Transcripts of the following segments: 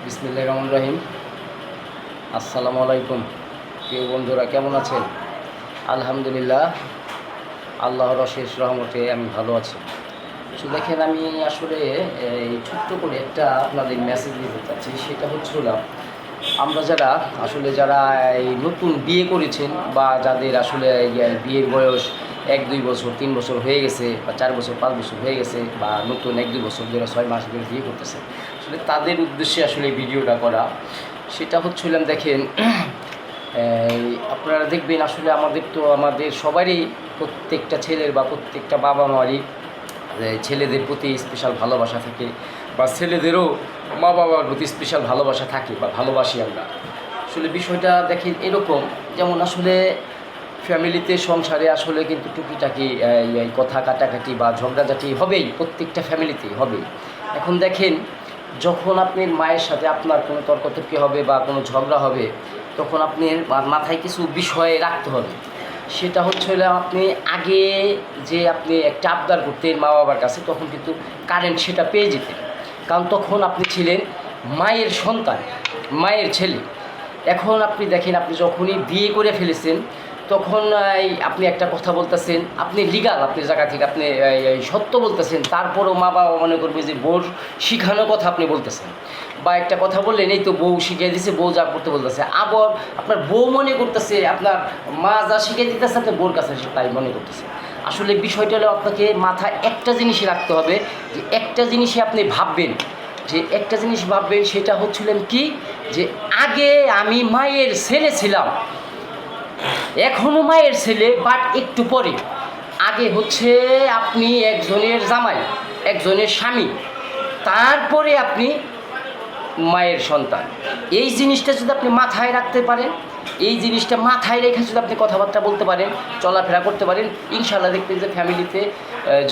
বিসমিল্লাহির রহমানির রহিম। আসসালামু আলাইকুম প্রিয় বন্ধুরা, কেমন আছেন? আলহামদুলিল্লাহ, আল্লাহর অশেষ রহমতে আমি ভালো আছি। তো দেখেন, আমি আসলে এই ছোট্ট করে একটা আপনাদের মেসেজ দিতে চাচ্ছি। সেটা হচ্ছে আমরা যারা এই নতুন বিয়ে করেছেন বা যাদের আসলে বিয়ের বয়স 1-2 বছর 3 বছর হয়ে গেছে বা 4 বছর 5 বছর হয়ে গেছে বা নতুন 1-2 বছর ধরে 6 মাস ধরে বিয়ে করতেছে, আসলে তাদের উদ্দেশ্যে আসলে এই ভিডিওটা করা। সেটা হচ্ছিলাম, দেখেন, আপনারা দেখবেন আসলে আমাদের সবারই, প্রত্যেকটা ছেলের বা প্রত্যেকটা বাবা মারই ছেলেদের প্রতি স্পেশাল ভালোবাসা থাকে, বা ছেলেদেরও মা বাবার প্রতি স্পেশাল ভালোবাসা থাকে বা ভালোবাসি আমরা। আসলে বিষয়টা দেখেন এরকম, যেমন আসলে ফ্যামিলিতে, সংসারে আসলে কিন্তু টুকিটাকি এই কথা কাটাকাটি বা ঝগড়াঝাটি হবেই, প্রত্যেকটা ফ্যামিলিতেই হবেই। এখন দেখেন, যখন আপনার মায়ের সাথে আপনার কোনো তর্কতর্কি হবে বা কোনো ঝগড়া হবে, তখন আপনার মাথায় কিছু বিষয় রাখতে হবে। সেটা হচ্ছে আপনি আগে যে আপনি একটা আবদার করতেন মা বাবার কাছে, তখন কিন্তু কারেন্ট সেটা পেয়ে যেতেন, কারণ তখন আপনি ছিলেন মায়ের সন্তান, মায়ের ছেলে। এখন আপনি দেখেন, আপনি যখনই বিয়ে করে ফেলেছেন, তখন আপনি একটা কথা বলতেছেন, আপনি লিগাল, আপনার জায়গা থেকে আপনি সত্য বলতেছেন, তারপরও মা বাবা মনে করবে যে বউর শিখানোর কথা আপনি বলতেছেন। বা একটা কথা বললেন, এই তো বউ শিখিয়ে দিয়েছে, বউ যা করতে বলতেছে, আবার আপনার বউ মনে করতেছে আপনার মা যা শিখিয়ে দিতেছে আপনার বউর কাছে তাই মনে করতেছে। আসলে বিষয়টা হলো, আপনাকে মাথায় একটা জিনিসই রাখতে হবে, যে একটা জিনিসই আপনি ভাববেন, সেটা হচ্ছিলেন কি, যে আগে আমি মায়ের ছেলে ছিলাম, এখনও মায়ের ছেলে, বাট একটু পরে। আগে হচ্ছে আপনি একজনের জামাই, একজনের স্বামী, তারপরে আপনি মায়ের সন্তান। এই জিনিসটা যদি আপনি মাথায় রাখতে পারেন, এই জিনিসটা মাথায় রেখে যদি আপনি কথাবার্তা বলতে পারেন, চলাফেরা করতে পারেন, ইনশাল্লাহ দেখবেন যে ফ্যামিলিতে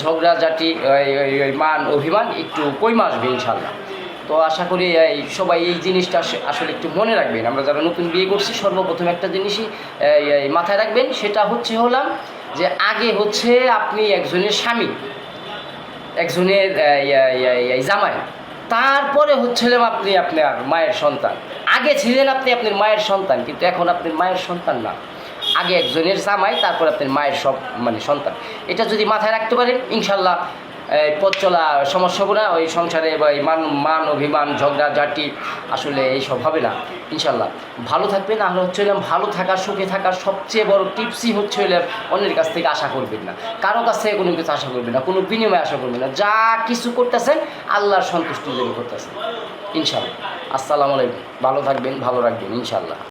ঝগড়াঝাটি, মান অভিমান একটু কমে আসবে ইনশাল্লাহ। তো আশা করি সবাই এই জিনিসটা আসলে একটু মনে রাখবেন। আমরা যারা নতুন বিয়ে করছি, সর্বপ্রথম একটা জিনিসই মাথায় রাখবেন, সেটা হচ্ছে যে আগে হচ্ছে আপনি একজনের স্বামী, একজনের জামাই, তারপরে হচ্ছিলেন আপনি আপনার মায়ের সন্তান। আগে ছিলেন আপনি আপনার মায়ের সন্তান, কিন্তু এখন আপনার মায়ের সন্তান না। আগে একজনের জামাই, তারপর আপনার মায়ের সন্তান। এটা যদি মাথায় রাখতে পারেন, ইনশাল্লাহ পথ চলা সমস্যা হবে না। ওই সংসারে বা এই মান অভিমান ঝগড়াঝাটি আসলে এইসব হবে না ইনশাল্লাহ। ভালো থাকবেন। আর হচ্ছে ভালো থাকার, সুখে থাকার সবচেয়ে বড় টিপসই হচ্ছে অন্যের কাছ থেকে আশা করবেন না, কারো কাছ থেকে কোনো কিছু আশা করবেন না, কোনো বিনিময়ে আশা করবেন না। যা কিছু করতেছেন আল্লাহর সন্তুষ্টির জন্য করতেছেন ইনশাল্লাহ। আসসালামু আলাইকুম। ভালো থাকবেন, ভালো রাখবেন ইনশাল্লাহ।